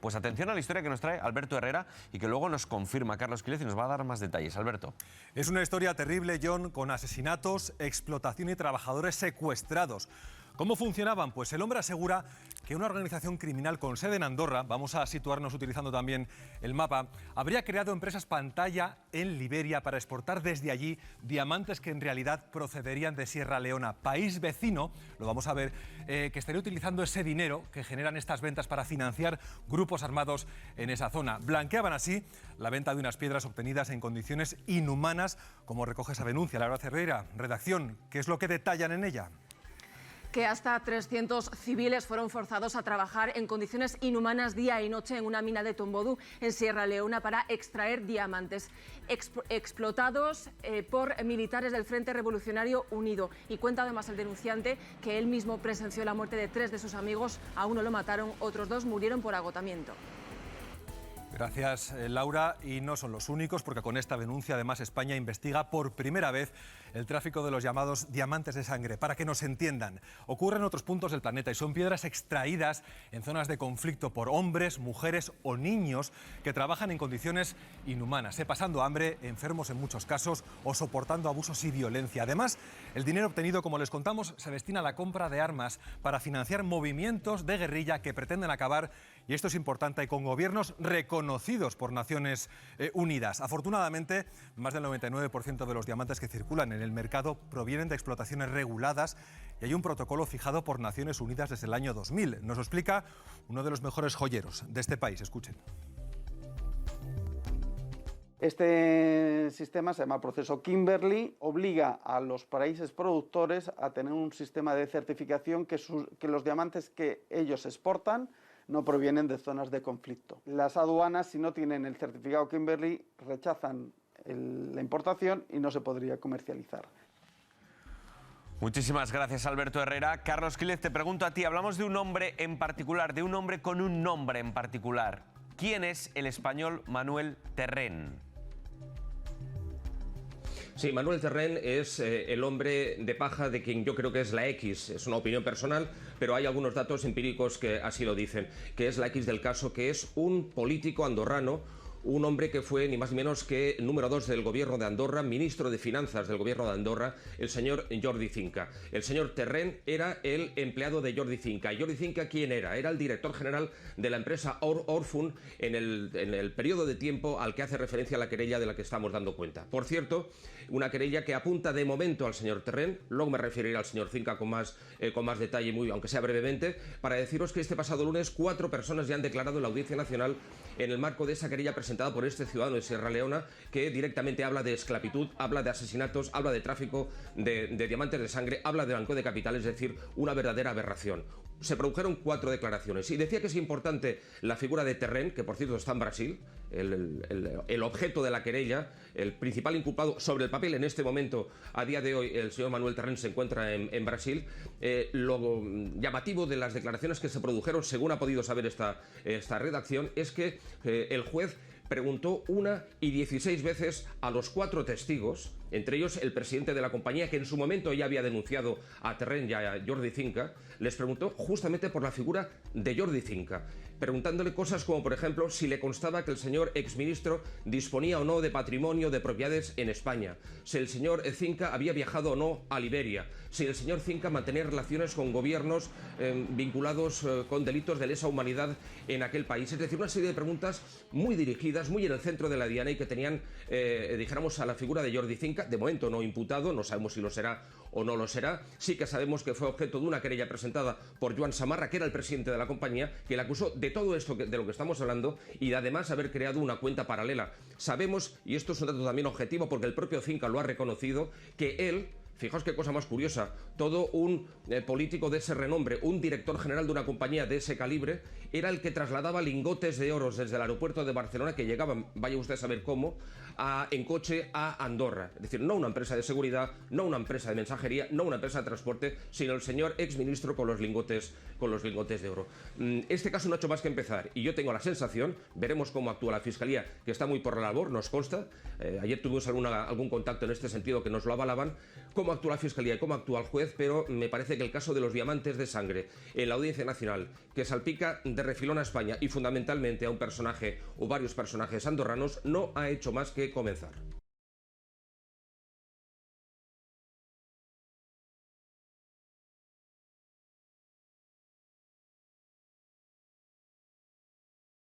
Pues atención a la historia que nos trae Alberto Herrera y que luego nos confirma Carlos Quílez y nos va a dar más detalles. Alberto. Es una historia terrible, John, con asesinatos, explotación y trabajadores secuestrados. ¿Cómo funcionaban? Pues el hombre asegura que una organización criminal con sede en Andorra, vamos a situarnos utilizando también el mapa, habría creado empresas pantalla en Liberia para exportar desde allí diamantes que en realidad procederían de Sierra Leona, país vecino, lo vamos a ver, que estaría utilizando ese dinero que generan estas ventas para financiar grupos armados en esa zona. Blanqueaban así la venta de unas piedras obtenidas en condiciones inhumanas, como recoge esa denuncia. Laura Cerreira, redacción, ¿qué es lo que detallan en ella? Que hasta 300 civiles fueron forzados a trabajar en condiciones inhumanas día y noche en una mina de Tombodu, en Sierra Leona, para extraer diamantes, explotados por militares del Frente Revolucionario Unido. Y cuenta además el denunciante que él mismo presenció la muerte de 3 de sus amigos. A uno lo mataron, otros 2 murieron por agotamiento. Gracias, Laura. Y no son los únicos, porque con esta denuncia además España investiga por primera vez el tráfico de los llamados diamantes de sangre. Para que nos entiendan, ocurre en otros puntos del planeta y son piedras extraídas en zonas de conflicto por hombres, mujeres o niños que trabajan en condiciones inhumanas, pasando hambre, enfermos en muchos casos o soportando abusos y violencia. Además, el dinero obtenido, como les contamos, se destina a la compra de armas para financiar movimientos de guerrilla que pretenden acabar, y esto es importante, con gobiernos reconocidos por Naciones Unidas. Afortunadamente, más del 99% de los diamantes que circulan en el mercado provienen de explotaciones reguladas y hay un protocolo fijado por Naciones Unidas desde el año 2000. Nos lo explica uno de los mejores joyeros de este país. Escuchen. Este sistema se llama proceso Kimberley, obliga a los países productores a tener un sistema de certificación que los diamantes que ellos exportan no provienen de zonas de conflicto. Las aduanas, si no tienen el certificado Kimberley, rechazan la importación y no se podría comercializar. Muchísimas gracias, Alberto Herrera. Carlos Quílez, te pregunto a ti, hablamos de un hombre en particular, de un hombre con un nombre en particular. ¿Quién es el español Manuel Terrén? Sí, Manuel Terrén es el hombre de paja de quien yo creo que es la X. Es una opinión personal, pero hay algunos datos empíricos que así lo dicen, que es la X del caso, que es un político andorrano, un hombre que fue ni más ni menos que el número 2 del gobierno de Andorra, ministro de Finanzas del gobierno de Andorra, el señor Jordi Finca. El señor Terrén era el empleado de Jordi Finca. ¿Y Jordi Finca quién era? Era el director general de la empresa Orfun en el periodo de tiempo al que hace referencia la querella de la que estamos dando cuenta. Por cierto, una querella que apunta de momento al señor Terrén, luego me referiré al señor Finca con más detalle, aunque sea brevemente, para deciros que este pasado lunes 4 personas ya han declarado en la Audiencia Nacional en el marco de esa querella presentada por este ciudadano de Sierra Leona, que directamente habla de esclavitud, habla de asesinatos, habla de tráfico de diamantes de sangre, habla de blanqueo de capitales, es decir, una verdadera aberración. Se produjeron 4 declaraciones y decía que es importante la figura de Terrén, que por cierto está en Brasil, el objeto de la querella, el principal inculpado sobre el papel en este momento, a día de hoy, el señor Manuel Terrén se encuentra en Brasil. Lo llamativo de las declaraciones que se produjeron, según ha podido saber esta redacción, es que el juez preguntó 1 y 16 veces a los 4 testigos, entre ellos el presidente de la compañía, que en su momento ya había denunciado a Terrén y a Jordi Finca, les preguntó justamente por la figura de Jordi Finca, preguntándole cosas como, por ejemplo, si le constaba que el señor exministro disponía o no de patrimonio, de propiedades en España, si el señor Finca había viajado o no a Liberia, si el señor Finca mantenía relaciones con gobiernos vinculados con delitos de lesa humanidad en aquel país. Es decir, una serie de preguntas muy dirigidas, muy en el centro de la diana y que tenían, dijéramos, a la figura de Jordi Finca, de momento no imputado, no sabemos si lo será o no lo será. Sí que sabemos que fue objeto de una querella presentada por Joan Samarra, que era el presidente de la compañía, que le acusó de todo esto de lo que estamos hablando y de además haber creado una cuenta paralela. Sabemos, y esto es un dato también objetivo porque el propio Finca lo ha reconocido, que él, fijaos qué cosa más curiosa, todo un político de ese renombre, un director general de una compañía de ese calibre, era el que trasladaba lingotes de oro desde el aeropuerto de Barcelona, que llegaban, vaya usted a saber cómo, en coche a Andorra. Es decir, no una empresa de seguridad, no una empresa de mensajería, no una empresa de transporte, sino el señor exministro con los lingotes de oro. Este caso no ha hecho más que empezar y yo tengo la sensación, veremos cómo actúa la Fiscalía, que está muy por la labor, nos consta, ayer tuvimos algún contacto en este sentido que nos lo avalaban, cómo cómo actúa la Fiscalía y cómo actúa el juez, pero me parece que el caso de los diamantes de sangre en la Audiencia Nacional, que salpica de refilón a España y fundamentalmente a un personaje o varios personajes andorranos, no ha hecho más que comenzar.